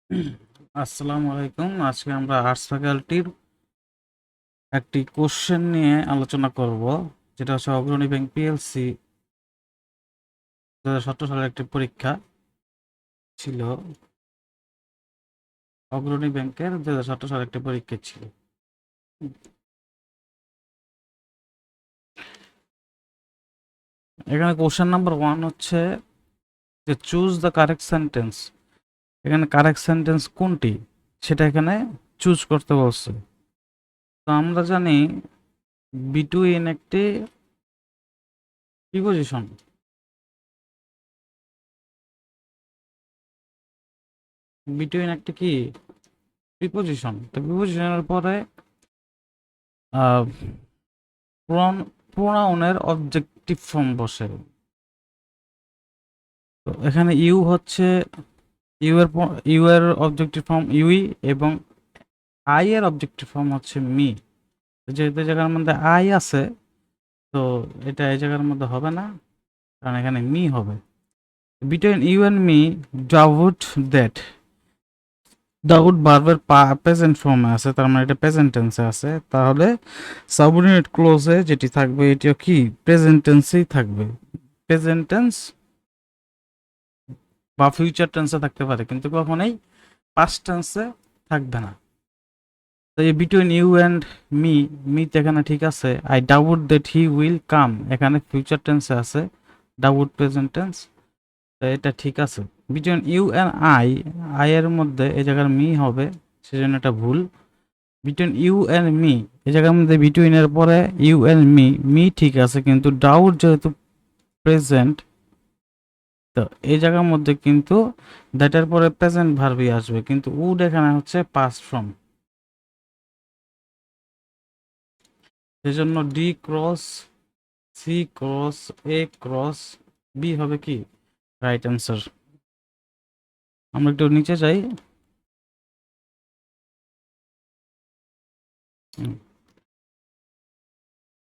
আসসালামু আলাইকুম। আজকে আমরা আর্টস ফ্যাকাল্টির একটি কোশ্চেন নিয়ে আলোচনা করব, যেটা হচ্ছে অগ্রণী ব্যাংক পিএলসি 2017 সালের একটি পরীক্ষা ছিল। অগ্রণী ব্যাংকের 2017 সালের একটি পরীক্ষা ছিল। এখানে কোশ্চেন নাম্বার 1 হচ্ছে যে চুজ দ্য কারেক্ট সেন্টেন্স। এখানে কারেক্ট সেন্টেন্স কোনটি সেটা এখানে চুজ করতে বলছে। তো আমরা জানি বিটুইন একটি প্রিপোজিশন। বিটুইন একটি কি প্রিপোজিশন। তো প্রিপোজিশনের পরে প্রোনাউনের অবজেক্টিভ ফর্ম বসে। তো এখানে ইউ হচ্ছে ইউ এর অবজেক্টিভ ফর্ম ইউই, এবং আই এর অবজেক্টিভ ফর্ম হচ্ছে মি। যেহেতু এই জায়গার মধ্যে আই আছে, তো এটা এই জায়গার মধ্যে হবে না, কারণ এখানে মি হবে। Between you and me, doubt that. Doubt ভার্বের প্রেজেন্ট ফর্মে আছে, তার মানে এটা প্রেজেন্ট টেন্সে আছে। তাহলে সাবঅর্ডিনেট ক্লোজে যেটি থাকবে এটিও কি প্রেজেন্ট টেন্সেই থাকবে। প্রেজেন্ট টেন্স বা ফিউচার টেন্সে থাকতে পারে, কিন্তু কখনোই পাস্ট টেন্সে থাকবে না। তো এই বিটুইন ইউ অ্যান্ড মি, মিতে এখানে ঠিক আছে। I doubt that he will come, এখানে ফিউচার টেন্সে আছে, ডাউট প্রেজেন্ট টেন্স, তো এটা ঠিক আছে। বিটুইন ইউ অ্যান্ড আই এর মধ্যে এই জায়গার মি হবে, সেজন্য এটা ভুল। বিটুইন ইউ অ্যান্ড মি, এই জায়গার মধ্যে বিটুইন এর পরে ইউ অ্যান্ড মি ঠিক আছে, কিন্তু ডাউট যেহেতু প্রেজেন্ট, তো এই জায়গার মধ্যে কিন্তু দ্যাটের পরে প্রেজেন্ট ভার্বই আসবে, কিন্তু উড এখানে হচ্ছে পাস্ট ফর্ম। সেজন্য ডি ক্রস সি ক্রস এ ক্রস বি হবে কি রাইট অ্যান্সার। আমরা একটু নিচে যাই।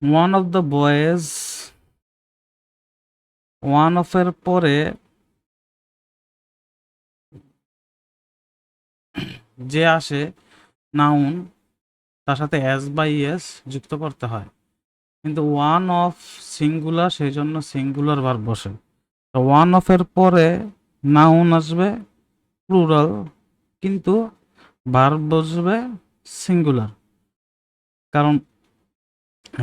One of the boys, one of এর পরে যে আসে নাউন, তার সাথে এস বা ইএস যুক্ত করতে হয়, কিন্তু ওয়ান অফ সিঙ্গুলার, সেই জন্য সিঙ্গুলার ভার্ব বসে। তো ওয়ান অফ এর পরে নাউন আসবে প্লুরাল, কিন্তু ভার্ব বসবে সিঙ্গুলার। কারণ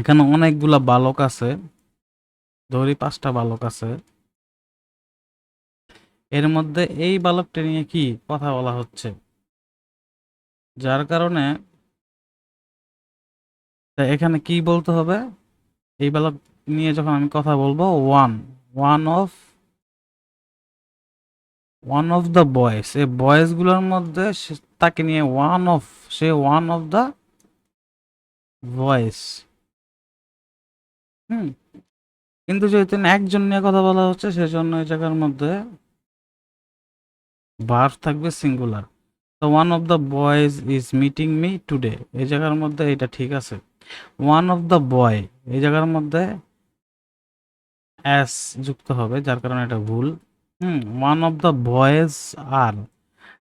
এখানে অনেকগুলা বালক আছে, ধরি 5টা বালক আছে, এর মধ্যে এই বালকটা নিয়ে কি কথা বলা হচ্ছে, যার কারণে এখানে কি বলতে হবে, এই বালক নিয়ে যখন আমি কথা বলবো, ওয়ান অফ দ্য বয়েজ, এই বয়েজ গুলোর মধ্যে তাকে নিয়ে ওয়ান অফ দ্য ভয়েস। হুম, কিন্তু যেহেতু একজন নিয়ে কথা বলা হচ্ছে, সেজন্য এই জায়গার মধ্যে ভার্ব থাকবে সিঙ্গুলার। তো one of the boys is meeting me today, এই জায়গার মধ্যে এটা ঠিক আছে। ওয়ান অফ দ্য বয়, এই জায়গার মধ্যে এস যুক্ত হবে, যার কারণে এটা ভুল। ওয়ান অফ দ্য বয়েজ আর,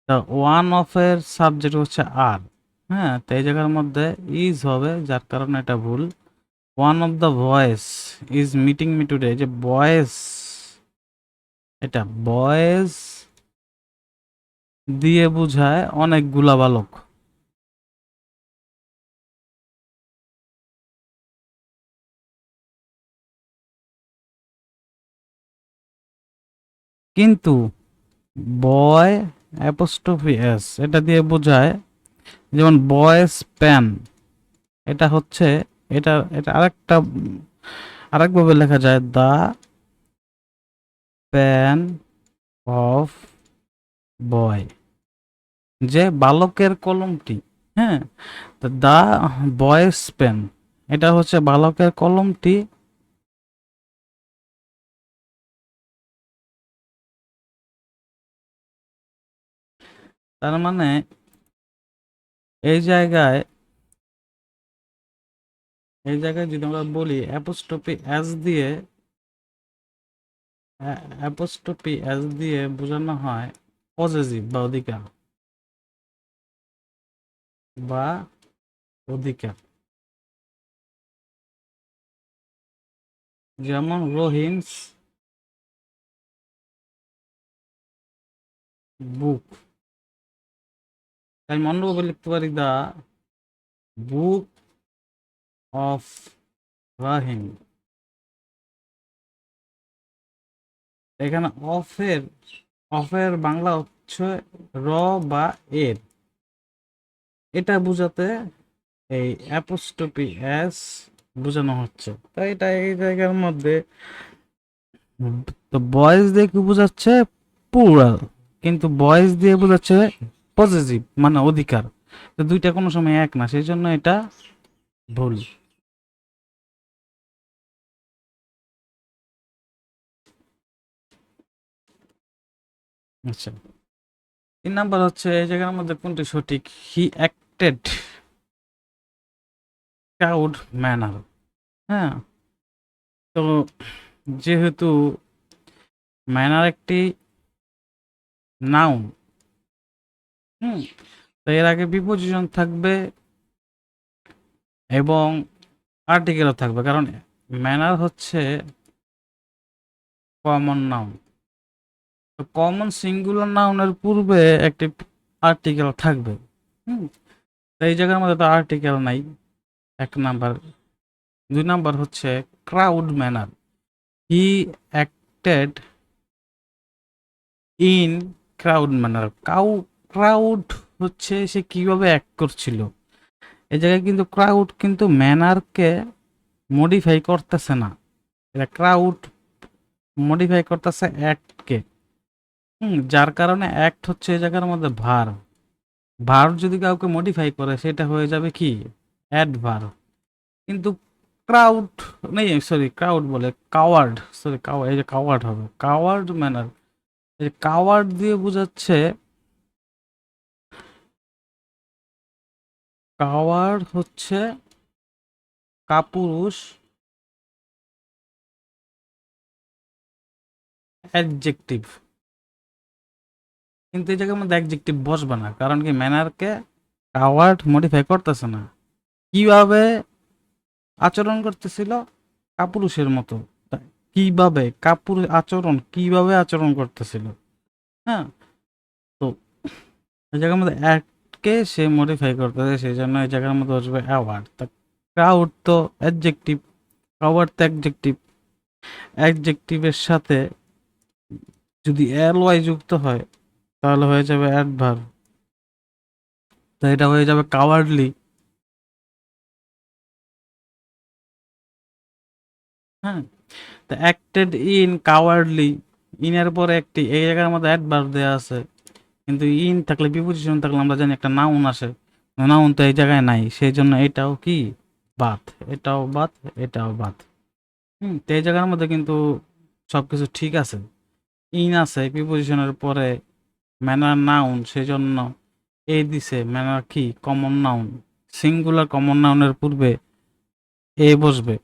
তা ওয়ান অফ এর সাবজেক্ট হচ্ছে আর, হ্যাঁ, তো এই জায়গার মধ্যে ইজ হবে, যার কারণে এটা ভুল। One of the voice is meeting me today, যে বয়েস, এটা বয়েস দিয়ে বোঝায় অনেকগুলা বালক। কিন্তু বয় অ্যাপোস্ট্রফি এস, এটা দিয়ে বোঝায়, যেমন বয়েস প্যান, এটা হচ্ছে, এটা এটা আরেকভাবে লেখা যায়, দা প্যান অফ বয়, যে বালকের কলমটি। হ্যাঁ, তো দা বয়েস পেন, এটা হচ্ছে বালকের কলমটি। তার মানে এই জায়গায় যদি আমরা বলি অ্যাপোস্ট্রফি এস দিয়ে বোঝানো হয় পজেসিভ বা অধিকার। বা অধিকার। যেমন রহিমস বুক, তাই অন্যভাবে লিখতে পারি দা বুক অফ রাহিম। এখানে অফের বাংলা হচ্ছে র বা এর, এটা বুঝাতে এই অ্যাপোস্ট্রফি এস বোঝানো হচ্ছে। তাই এটা এই জায়গার মধ্যে তো বয়েজ দিয়ে কি বোঝাচ্ছে প্লুরাল, কিন্তু বয়েজ দিয়ে বোঝাচ্ছে পজিটিভ মানে অধিকার। তো দুইটা কোনো সময় এক না, সেই জন্য এটা ভুল। আচ্ছা, 3 নাম্বার হচ্ছে এই জায়গার মধ্যে কোনটি সঠিক? হি অ্যাক্টেড প্রাউড ম্যানার। হ্যাঁ, তো যেহেতু ম্যানার একটি নাউন, হুম, তো এর আগে প্রিপোজিশন থাকবে এবং আর্টিকেলও থাকবে, কারণ ম্যানার হচ্ছে কমন নাউন। তো কমন সিঙ্গুলার নাউনের পূর্বে একটি আর্টিকেল থাকবে। হুম, তো এই জায়গার মধ্যে তো আর্টিকেল নাই, 1 নাম্বার। 2 নাম্বার হচ্ছে crowd manner. He acted in crowd manner. Crowd হচ্ছে সে কিভাবে অ্যাক্ট করছিল। এই জায়গায় কিন্তু ক্রাউড কিন্তু ম্যানারকে মডিফাই করতেছে না, এটা ক্রাউড মডিফাই করতেছে অ্যাক্টকে। যার কারণে অ্যাক্ট হচ্ছে এই জায়গার মধ্যে ভার। ভার যদি কাউকে মডিফাই করে সেটা হয়ে যাবে কি অ্যাডভার। কিন্তু ক্রাউড নেই, সরি ক্রাউড বলে কাওয়ার্ড, সরি এই যে কাওয়ার্ড হবে কাওয়ার্ড ম্যানার। এই যে কাওয়ার্ড দিয়ে বোঝাচ্ছে, কাওয়ার্ড হচ্ছে কাপুরুষ অ্যাডজেক্টিভ, কিন্তু এই জায়গার মধ্যে অ্যাডজেক্টিভ বসবে না, কারণ কি ম্যানারকে কাওয়ার্ড মডিফাই করতেছে না। কিভাবে আচরণ করতেছিল? কাপুরুষের মতো। কিভাবে কিভাবে আচরণ করতেছিল? হ্যাঁ, তো এই জায়গার মধ্যে অ্যাডকে সে মডিফাই করতেছে, সেই জন্য এই জায়গার মধ্যে আসবে অ্যাওয়ার্ড। তা ক্রাউড তো অ্যাডজেক্টিভ, কাওয়ার্ড তো অ্যাডজেক্টিভ, অ্যাডজেক্টিভের সাথে যদি এল ওয়াই যুক্ত হয় তাহলে হয়ে যাবে অ্যাডভার্ব। তো এটা হয়ে যাবে কাওয়ার্ডলি। হ্যাঁ, তো অ্যাক্টেড ইন কাওয়ার্ডলি, ইনের পরে একটি এই জায়গার মধ্যে অ্যাডভার্ব দেওয়া আছে, কিন্তু ইন থাকলে প্রিপোজিশন থাকলে আমরা জানি একটা নাউন আসে, নাউন তো এই জায়গায় নাই, সেই জন্য এটাও কি বাদ, এটাও বাদ, এটাও বাদ। তো এই জায়গার মধ্যে কিন্তু সবকিছু ঠিক আছে, ইন আছে প্রিপোজিশনের পরে, ম্যানার নাউন, সেই জন্য এ দিছে, ম্যানার কি কমন নাউন, সিঙ্গুলার কমন নাউনের পূর্বে এ বসবে।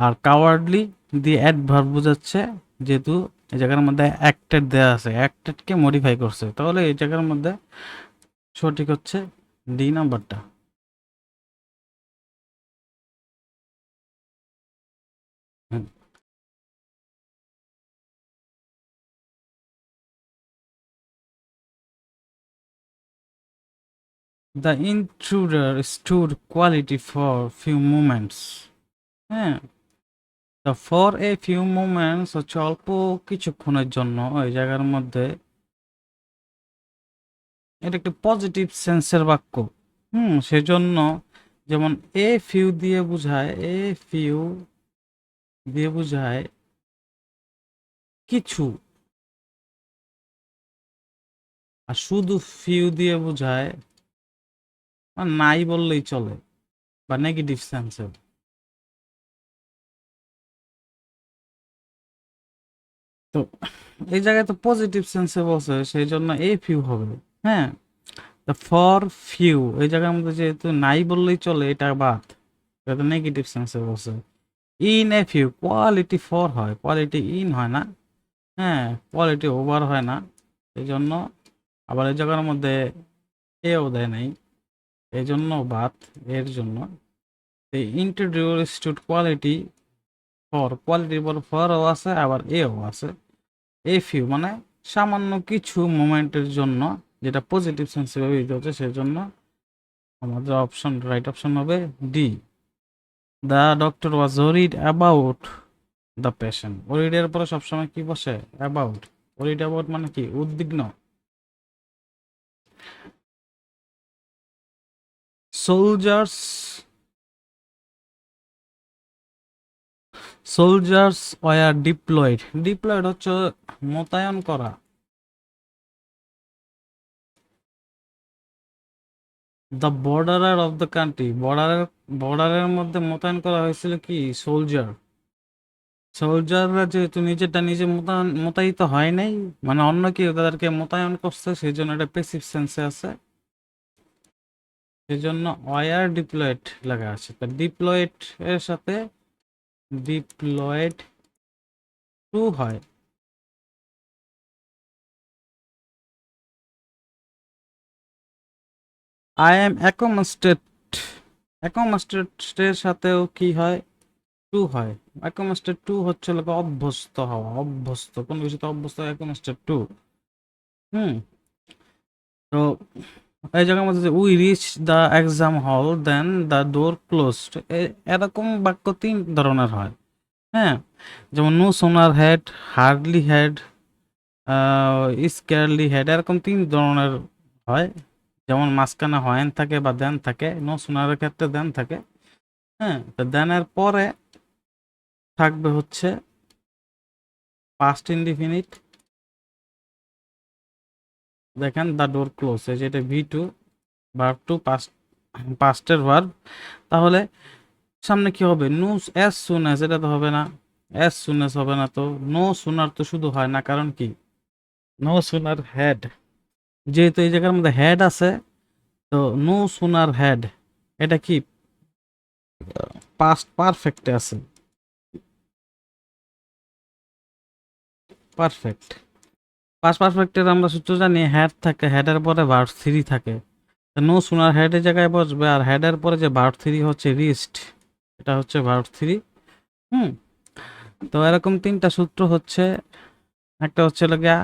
আর কাওয়ার্ডলি দিয়ে অ্যাডভার্ব বোঝাচ্ছে, যেহেতু এই জায়গার মধ্যে অ্যাক্টেড দেওয়া আছে, অ্যাক্টেডকে মডিফাই করছে, তাহলে এই জায়গার মধ্যে সঠিক হচ্ছে ডি নাম্বারটা। The intruder stood quality for few moments. হ্যাঁ, the for a few moments হচ্ছে অল্প কিছুক্ষণের জন্য, ওই জায়গার মধ্যে এটা একটি পজিটিভ সেন্সের বাক্য। সেজন্য যেমন এ ফিউ দিয়ে বোঝায়, এ ফিউ দিয়ে বোঝায় কিছু, আর শুধু ফিউ দিয়ে বোঝায় নাই বললেই চলে, বা নেগেটিভ সেন্সে। তো এই জায়গায় তো পজিটিভ সেন্সে বলছে, সেই জন্য এ ফিউ হবে। হ্যাঁ, ফর ফিউ এই জায়গার মধ্যে যেহেতু নাই বললেই চলে, এটা বাদ, এটা তো নেগেটিভ সেন্সে বলছে। In a few quality for হয়, কোয়ালিটি ইন হয় না। হ্যাঁ, কোয়ালিটি ওভার হয় না, এই জন্য। আবার এই জায়গার মধ্যে এও দেয় নাই, এই জন্য বাত এর জন্য ইন্ট্রোডিউসড কোয়ালিটি ফর, কোয়ালিটির পর ফরও আছে আবার এও আছে। এ ফিউ মানে সামান্য কিছু মোমেন্টের জন্য, যেটা পজিটিভ সেন্সে ব্যবহৃত হচ্ছে, সেজন্য আমাদের অপশন, রাইট অপশন হবে D. The doctor was worried about the patient. Worried এর পরে সবসময় কি বসে? অ্যাবাউট। ওরিড অ্যাবাউট মানে কি? উদ্বিগ্ন। Soldiers, soldiers were deployed. Deployed হচ্ছে মোতায়েন করা। The borderer of the country, বর্ডারের মধ্যে মোতায়েন করা হয়েছিল কি? সোলজার। সোলজাররা যেহেতু নিজেরটা নিজে মোতায়েন হয় নাই, মানে অন্য কেউ তাদেরকে মোতায়েন করছে, সেই জন্য এটা প্যাসিভ সেন্সে আছে, সেই জন্য ওয়ার ডিপ্লয়েড লেখা আছে। তা ডিপ্লয়েড এর সাথে ডিপ্লয়েড টু হয়। আই এম অ্যাকোমস্টেড, অ্যাকোমস্টেড এর সাথেও কি হয়? টু হয়। অ্যাকোমস্টেড টু হচ্ছে লোক অভ্যস্ত হওয়া, অভ্যস্ত কোন কিছুতে অভ্যস্ত, অ্যাকোমস্টেড টু। হুম। তো এই জায়গার মধ্যে যে উই রিচ দ্য এক্সাম হল দেন দ্য ডোর ক্লোজড, এরকম বাক্য তিন ধরনের হয়। হ্যাঁ, যেমন no sooner had, hardly had, scarcely had, এরকম তিন ধরনের হয়। যেমন মাঝখানে হয়েন থাকে বা দেন থাকে, নো সোনারের ক্ষেত্রে দেন থাকে। হ্যাঁ, তো দেনের পরে থাকবে হচ্ছে পাস্ট ইনডিফিনিট। দেখেন দ্য ডোর ক্লোজ, এই যেটা ভি2, ভার্ব টু, পাস্টের ভার্ব। তাহলে সামনে কি হবে? নো অ্যাজ সুন অ্যাজ, এটা তো হবে না, অ্যাজ সুন অ্যাজ হবে না। তো নো সুনার তো শুধু হয় না, কারণ কি? নো সুনার হ্যাড, যেহেতু এই জায়গার মধ্যে হ্যাড আছে, তো নো সুনার হ্যাড এটা কি? পাস্ট পারফেক্টে আছে, পারফেক্ট। পাস্ট পারফেক্টের আমরা সূত্র জানি, হ্যাড থাকে, হেডের পরে ভার্ব থ্রি থাকে। নো সুনার হেডের জায়গায় বসবে, আর হেডের পরে যে ভার্ব থ্রি হচ্ছে রিস্ট, এটা হচ্ছে ভার্ব থ্রি। হুম। তো এরকম তিনটা সূত্র হচ্ছে। একটা হচ্ছে লগিয়া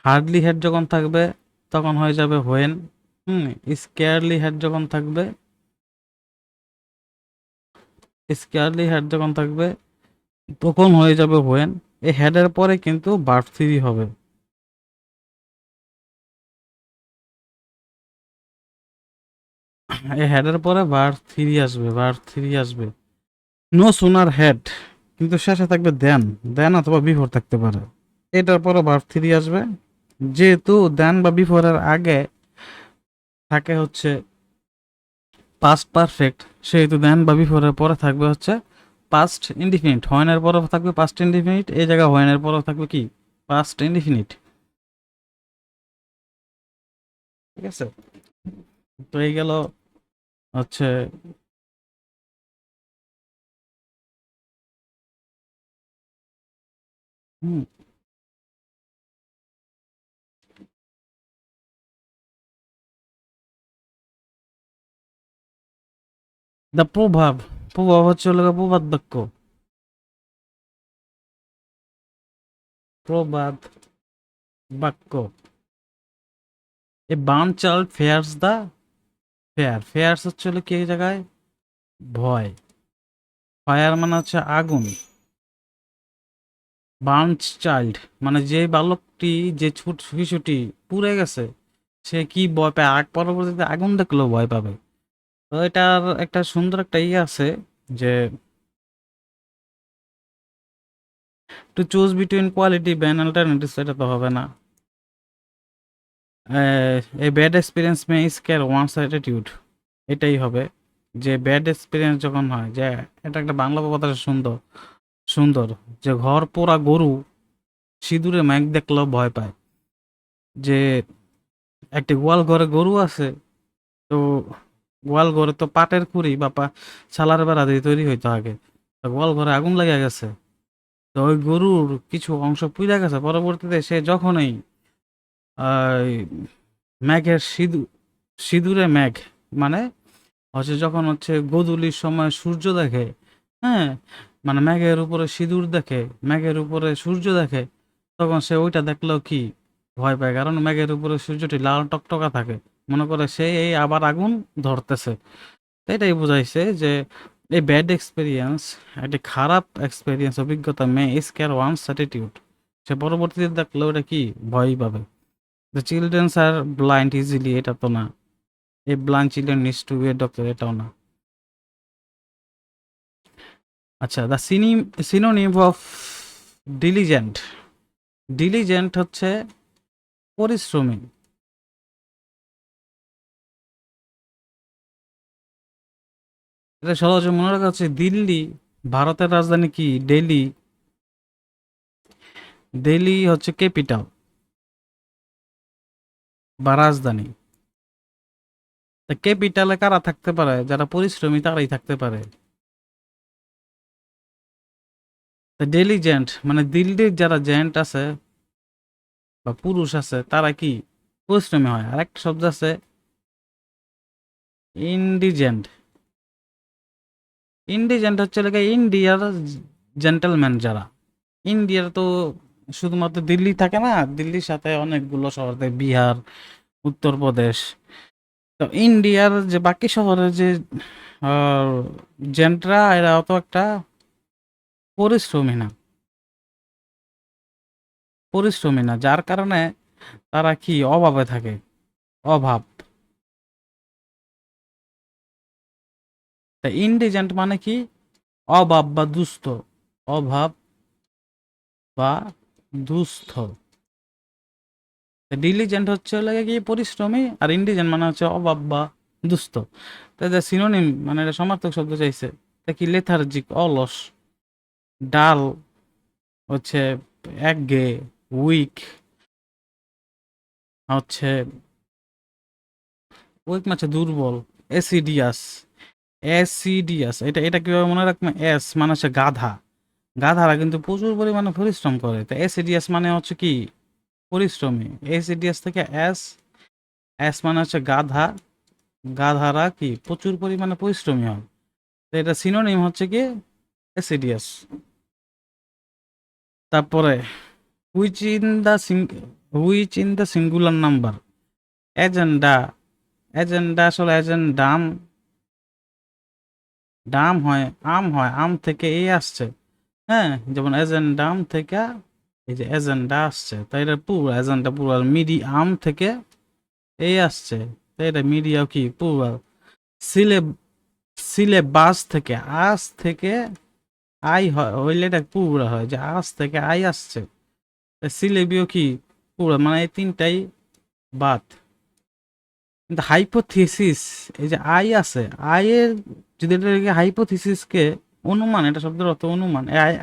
হার্ডলি হেড যখন থাকবে তখন হয়ে যাবে হোয়েন। স্কেয়ারলি হেড যখন থাকবে, স্কেয়ারলি হেড যখন থাকবে তখন হয়ে যাবে হোয়েন। এই হেডের পরে কিন্তু ভার্ব থ্রি হবে। এই হেডের পরে ভার্ব থ্রি আসবে, ভার্ব থ্রি আসবে। নো সুনার হেড, কিন্তু শেষে থাকবে দেন, দেন অথবা বিফোর থাকতে পারে। এটার পরে ভার্ব থ্রি আসবে। যেহেতু দেন বা বিফোরের আগে থাকে হচ্ছে পাস্ট পারফেক্ট, সেহেতু দেন বা বিফোরের পরে থাকবে হচ্ছে পাস্ট ইনডিফিনিট। হোয়েনের পরেও থাকবে পাস্ট ইনডিফিনিট, এই জায়গায় হোয়েনের পরেও থাকবে কি? Past indefinite. ঠিক আছে। তো এই গেল হচ্ছে হুম, দ্য প্রভাব। প্রভাব হচ্ছে হলো গিয়ে প্রবাদ বাক্য, প্রবাদ বাক্য। A burn child fears the fire, fears হচ্ছে হলো কি এই জায়গায়? ভয়। ফায়ার মানে হচ্ছে আগুন। বার্নড চাইল্ড মানে যে বালকটি, যে ছোট শিশুটি পুড়ে গেছে, সে কি ভয় পায়? আগ পরবর্তীতে আগুন দেখলেও ভয় পাবে। তো এটার একটা সুন্দর একটা ইয়ে আছে যে to choose between quality ban alternatives, এটা তো হবে না। এই bad experience may scare one's attitude, এটাই হবে। যে ব্যাড এক্সপিরিয়েন্স যখন হয়, যে এটা একটা বাংলা কথা সুন্দর, সুন্দর, যে ঘর পোড়া গরু সিঁদুরে মেঘ দেখলেও ভয় পায়। যে একটি গোয়াল ঘরে গরু আছে, তো গোয়াল ঘরে তো পাটের খুঁড়ি বা ছালার বেড়া দিয়ে তৈরি হইতো আগে। তো গোয়াল ঘরে আগুন লেগে গেছে, তো ওই গরুর কিছু অংশ পুড়ে গেছে। পরবর্তীতে সে যখনই আহ, মেঘের সিঁদুরে মেঘ মানে হচ্ছে যখন হচ্ছে গোধূলির সময় সূর্য দেখে, হ্যাঁ, মানে মেঘের উপরে সিঁদুর দেখে, মেঘের উপরে সূর্য দেখে, তখন সে ওইটা দেখলেও কি ভয় পায়, কারণ মেঘের উপরে সূর্যটি লাল টকটকা থাকে, মনে করে সে এই আবার আগুন ধরতেছে। তো এটাই বুঝাইছে যে এই ব্যাড এক্সপেরিয়েন্স, একটি খারাপ এক্সপেরিয়েন্স অভিজ্ঞতা মে স্কেয়ার ওয়ান্স অ্যাটিটিউড, সে পরবর্তীতে দেখলে ওটা কি ভয়ই পাবে। The childrens are blind easily, এটা তো না। এই blind children needs to be a doctor, এটাও না। আচ্ছা, the synonym of diligent, diligent হচ্ছে পরিশ্রমী। এটা সহজে মনে রাখা হচ্ছে দিল্লি, ভারতের রাজধানী কি দিল্লি, দিল্লি হচ্ছে ক্যাপিটাল বা রাজধানী। তা ক্যাপিটালে কারা থাকতে পারে? যারা পরিশ্রমী তারাই থাকতে পারে। তা ডেলিজেন্ট মানে দিল্লির যারা জেন্ট আছে বা পুরুষ আছে তারা কি পরিশ্রমী হয়। আর একটা শব্দ আছে ইন্ডিজেন্ট, ইন্ডিজেন্ট হচ্ছে লেগে ইন্ডিয়ার জেন্টেলম্যান যারা। ইন্ডিয়ার তো শুধুমাত্র দিল্লি থাকে না, দিল্লির সাথে অনেকগুলো শহর থাকে, বিহার, উত্তরপ্রদেশ। তো ইন্ডিয়ার যে বাকি শহরের যে জেন্টরা, এরা অত একটা পরিশ্রমী না, পরিশ্রমী না, যার কারণে তারা কি অভাবে থাকে, অভাব। তা ইন্ডিজেন্ট মানে কি অভাব বা দুস্থ, অভাব বা দুস্থ। ডিলিজেন্ট হচ্ছে লাগে কি পরিশ্রমী, আর ইন্ডিজেন্ট মানে হচ্ছে অভাব বা দুস্থ। তাই সিনোনিম মানে এটা সমার্থক শব্দ চাইছে। তা কি লেথার্জিক অলস, ডাল হচ্ছে একঘেয়ে, উইক হচ্ছে উইক মানে দুর্বল, এসিডিয়াস, অ্যাসিডিয়াস, এটা এটা কিভাবে মনে রাখবে? এস মানে হচ্ছে গাধা, গাধারা কিন্তু প্রচুর পরিমাণে পরিশ্রম করে। তো অ্যাসিডিয়াস মানে হচ্ছে কি পরিশ্রমী। অ্যাসিডিয়াস থেকে এস, এস মানে হচ্ছে গাধা, গাধারা কি প্রচুর পরিমাণে পরিশ্রমী হয়। তো এটা সিনোনিম হচ্ছে কি অ্যাসিডিয়াস। তারপরে which in the which in the singular number, agenda, agenda আসলে এজেন্ডাম, ডাম হয় আম হয়, আম থেকে এই আসছে, হ্যাঁ, যেমন এজেন্ডাম থেকে এই যে এজেন্ডা আসছে, তাই এটা পুরো এজেন্ডা পুরো, মিডিয়াম থেকে এই আসছে, তাই এটা মিডিয়া কি পুরো। সিলে, সিলেবাস থেকে আজ থেকে আই হয়, হইলে এটা পুরো হয় যে আজ থেকে আই আসছে। সিলেবিও কি পুরো, মানে এই তিনটাই বাদ। কিন্তু হাইপোথিসিস, এই যে আই আছে, আই এর যদি এটাকে হাইপোথিসিসকে অনুমান, এটা শব্দের অর্থ অনুমান, আই,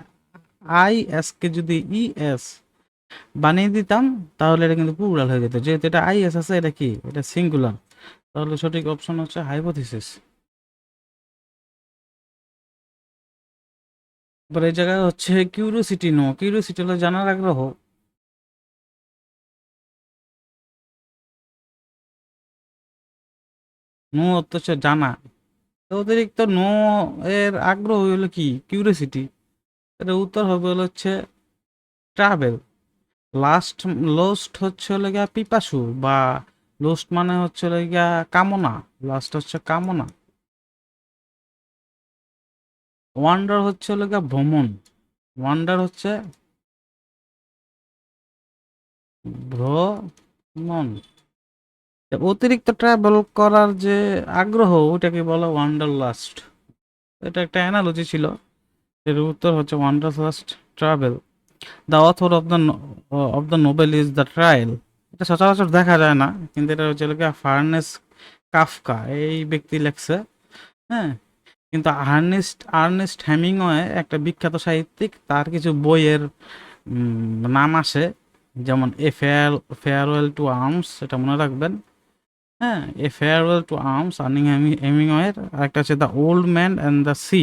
আই এস কে যদি ই এস বানিয়ে দিতাম তাহলে এটা কিন্তু প্লুরাল হয়ে যেত। যেহেতু এটা আই এস আছে, এটা কি এটা সিঙ্গুলার, তাহলে সঠিক অপশন হচ্ছে হাইপোথিসিস। এবার এই জায়গায় হচ্ছে কিউরিওসিটি, নো কিউরিওসিটি হলো জানার আগ্রহ, নো অর্থ হচ্ছে জানা। তো অতিরিক্ত নো এর আগ্রহ হলো কি কিউরিওসিটি, এটা উত্তর হবে হলো হচ্ছে ট্রাভেল। লাস্ট, লোস্ট হচ্ছে হলো গিয়া পিপাসু, বা লোস্ট মানে হচ্ছে হলো গিয়া কামনা, লাস্ট হচ্ছে কামনা। ওয়ান্ডার হচ্ছে হলো গিয়া ভ্রমণ, ওয়ান্ডার হচ্ছে ভ্রমণ। অতিরিক্ত ট্রাভেল করার যে আগ্রহ ওটাকে বলে ওয়ান্ডারলাস্ট। এটা একটা অ্যানালজি ছিল, এর উত্তর হচ্ছে wanderlust travel. The author of the Nobel is the trial, এটা সচরাচর দেখা যায় না, কিন্তু এটা হচ্ছে ফার্নেস কাফকা এই ব্যক্তি লেখছে, হ্যাঁ। কিন্তু আর্নেস্ট হেমিংওয়ে একটা বিখ্যাত সাহিত্যিক, তার কিছু বইয়ের নাম আসে, যেমন ফেয়ারওয়েল টু আর্মস, এটা মনে রাখবেন, হ্যাঁ, a farewell to arms Ernest হেমিংওয়ের। আরেকটা হচ্ছে the old man and the sea,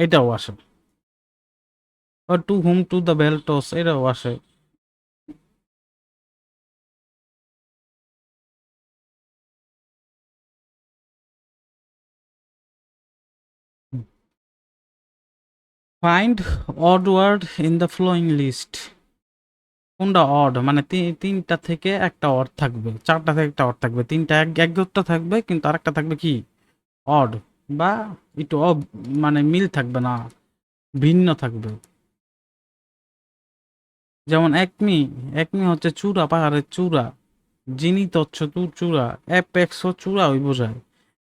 এটাও আসে। To whom to the bell tolls, এটাও আসে। Find odd word in the following list. কোনটা অড, মানে তিনটা থেকে একটা অড থাকবে, চারটা থেকে একটা অড থাকবে, তিনটা একটা থাকবে কিন্তু আরেকটা থাকবে কি অড, বা একটু মানে মিল থাকবে না, ভিন্ন থাকবে। যেমন একমি, একমি হচ্ছে চূড়া, পাহাড়ের চূড়া, জিনিত হচ্ছে চূড়া, অ্যাপেক্স চূড়া ওই বোঝায়।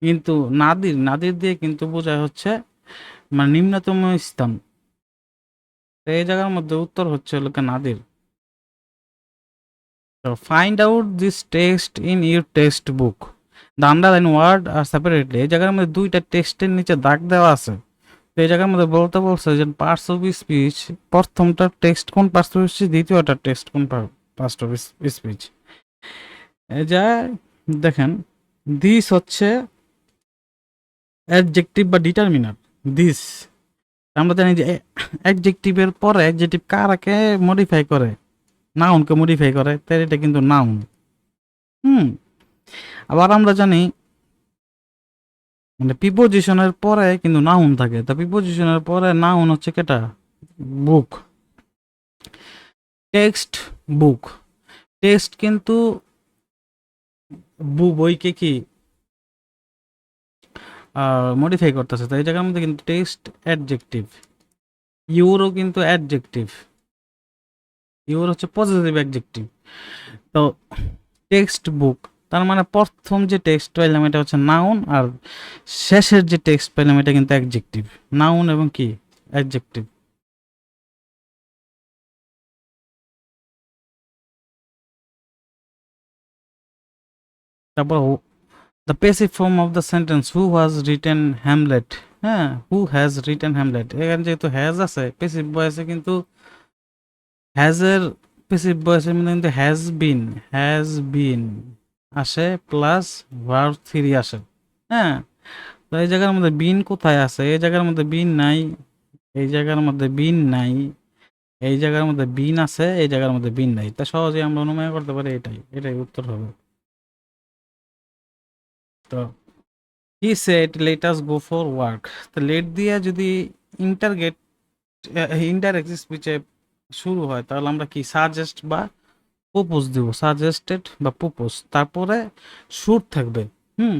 কিন্তু নাদির, নাদির দিয়ে কিন্তু বোঝায় হচ্ছে মানে নিম্নতম স্থান। তো এই জায়গার মধ্যে উত্তর হচ্ছে লোকে Nadir. So find out this text in your textbook. The underline word are separately. এই জায়গার মধ্যে দুইটা টেক্সটের নিচে দাগ দেওয়া আছে। তো এই জায়গার মধ্যে বলতে বলছে যে পার্টস অফ স্পিচ, প্রথমটা টেক্সট কোন পার্টস অফ স্পিচ, দ্বিতীয়টা টেক্সট কোন পার্টস অফ স্পিচ। এই যা দেখেন, দিস হচ্ছে অ্যাডজেক্টিভ বা ডিটারমিনার। দিস আমরা জানি যে অ্যাডজেক্টিভের পরে অ্যাডজেক্টিভ কারাকে মডিফাই করে, নাউনকে মডিফাই করে, তাই এটা কিন্তু নাউন। হুম, আবার আমরা জানি মানে প্রিপোজিশনের পরে কিন্তু নাউন থাকে, তো প্রিপোজিশনের পরে নাউন হচ্ছে কেটা বুক, টেক্সট বুক। টেক্সট কিন্তু বইকে কি মডিফাই করতেছে, তো এই জায়গার মধ্যে কিন্তু টেক্সট অ্যাডজেক্টিভ। ইউরও কিন্তু অ্যাডজেক্টিভ, ইউর হচ্ছে পজিটিভ অ্যাডজেক্টিভ। তো টেক্সট বুক তার মানে প্রথম যে টেক্সট পাইলাম এটা হচ্ছে নাউন, আর শেষের যে টেক্সট পাইলাম এটা কিন্তু অ্যাডজেক্টিভ। নাউন এবং কি অ্যাডজেক্টিভ। তারপর the passive form of the sentence who has written Hamlet. হ্যাঁ, হু হ্যাজ রিটেন হ্যামলেট, এখানে যেহেতু হ্যাজ আছে পেসিভ ভয়েসে, কিন্তু হ্যাজের পেসিভ ভয়েসের মধ্যে কিন্তু হ্যাজ বিন আসে প্লাস ভার্ব থ্রি আসে। হ্যাঁ, তো এই জায়গার মধ্যে বিন কোথায় আছে, এই জায়গার মধ্যে বিন নাই, এই জায়গার মধ্যে বিন নাই, এই জায়গার মধ্যে বিন আছে, এই জায়গার মধ্যে বিন নাই। তা সহজে আমরা অনুমান করতে পারি এটাই এটাই উত্তর হবে। তো he said let us go for work. তো লেট দিয়ে যদি ইন্টারগেট ইনডাইরেক্ট স্পিচে শুরু হয় তাহলে আমরা কি সাজেস্ট বা প্রপোজ দিব, সাজেস্টেড বা প্রপোজ, তারপরে শুট থাকবে। হুম,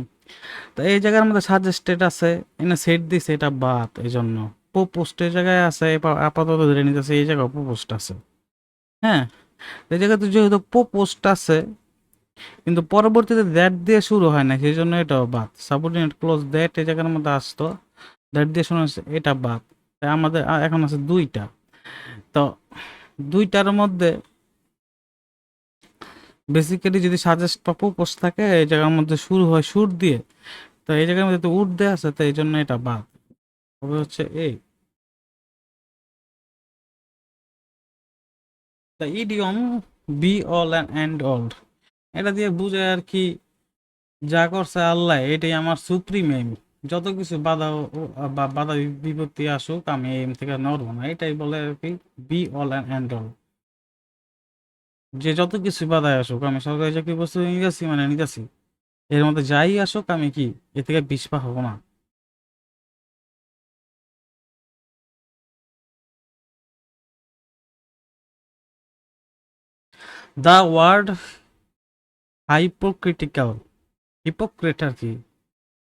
তো এই জায়গার মধ্যে সাজেস্টেড আছে, এনে সেট দিছে এটা বাদ, এই জন্য প্রপোজড এই জায়গায় আছে, আপাতত ধরে নিতেছে এই জায়গায় প্রপোজড আছে। হ্যাঁ, এই জায়গাতে যেহেতু প্রপোজড আছে কিন্তু পরবর্তীতে দ্যাট দিয়ে শুরু হয় না, সেই জন্য এটাও বাদ। সাবঅর্ডিনেট ক্লোজ দ্যাট এই জায়গার মধ্যে আসতো, দ্যাট দিয়ে শুরু হচ্ছে, এটা বাদ। তাই আমাদের এখন আছে দুইটা। তো দুইটার মধ্যে বেসিক্যালি যদি সাজেস্ট বা প্রপোজ থাকে এই জায়গার মধ্যে শুরু হয় সুর দিয়ে, তো এই জায়গার মধ্যে তো উড দেওয়া আছে, তো এই জন্য এটা বাদ হবে হচ্ছে এই। The idiom be all and all, এটা দিয়ে বুঝায় আর কি যা করছে আল্লাহ এটাই আমার সুপ্রিম এম, যত কিছু বাধা বা বাধা বিপত্তি আসুক আমি এম থেকে নড়বো না, এটাই বলে আর কি বি অল অ্যান্ড অল। যে যত কিছু বাধায় আসুক আমি সরকারি চাকরি বস্তু নিতেছি মানে নিতেছি, এর মধ্যে যাই আসুক আমি কি এ থেকে পিছপা হবো না। দ্য ওয়ার্ড হাইপোক্রিটিক্যাল, হিপোক্রেট আর কি,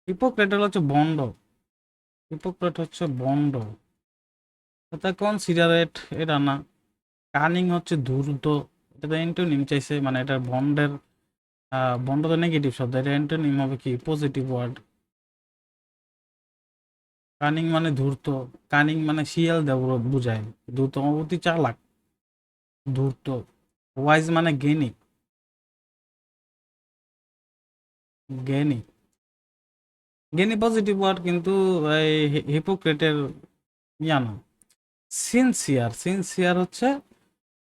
হিপোক্রেট হচ্ছে বন্ড, হিপোক্রেট হচ্ছে বন্ড, এটা কনসিডারেট এটা না। কানিং হচ্ছে ধূর্ত, এটা তো অ্যান্টোনিম চাইছে, মানে এটা বন্ডের বন্ড তো নেগেটিভ শব্দ, এটা অ্যান্টোনিম হবে কি পজিটিভ ওয়ার্ড। কানিং মানে ধূর্ত, কানিং মানে শিয়াল দেব বুঝায়, ধূর্ত অতি চালাক, ধূর্ত। ওয়াইজ মানে জ্ঞানী, জ্ঞানী, জ্ঞানী পজিটিভ ওয়ার্ড, কিন্তু এই হিপোক্রেটের ইয়া না। সিনসিয়ার, সিনসিয়ার হচ্ছে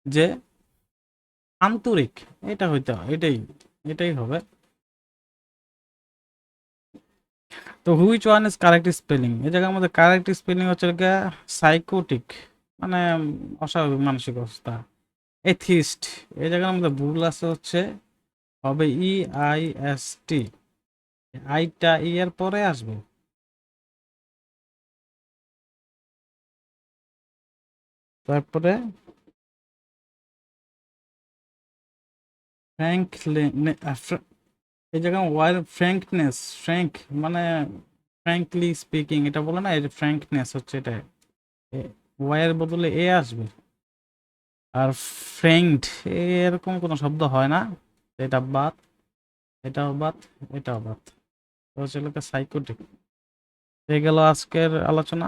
যে আন্তরিক, এটা হইতে এটাই এটাই হবে। তো which one is correct spelling, এই জায়গার মধ্যে কারেক্ট স্পেলিং হচ্ছে সাইকোটিক, মানে অস্বাভাবিক মানসিক অবস্থা। এথিস্ট, এই জায়গার মধ্যে ভুল আছে হচ্ছে হবে EIST, আইটা ই এর পরে আসবে। তারপরে ফ্র্যাঙ্কলি, এই জায়গায় ওয়ার ফ্র্যাঙ্কনেস, ফ্র্যাঙ্ক মানে ফ্র্যাঙ্কলি স্পিকিং এটা বলে না, এই যে ফ্র্যাঙ্কনেস হচ্ছে এটা, ওয়ার বদলে এ আসবে। আর ফ্র্যাঙ্কড এরকম কোনো শব্দ হয় না, এটা বাদ, এটাও বাদ, এটাও বাদ। তো হচ্ছে লোকে সাইকোটিক। হয়ে গেল আজকের আলোচনা।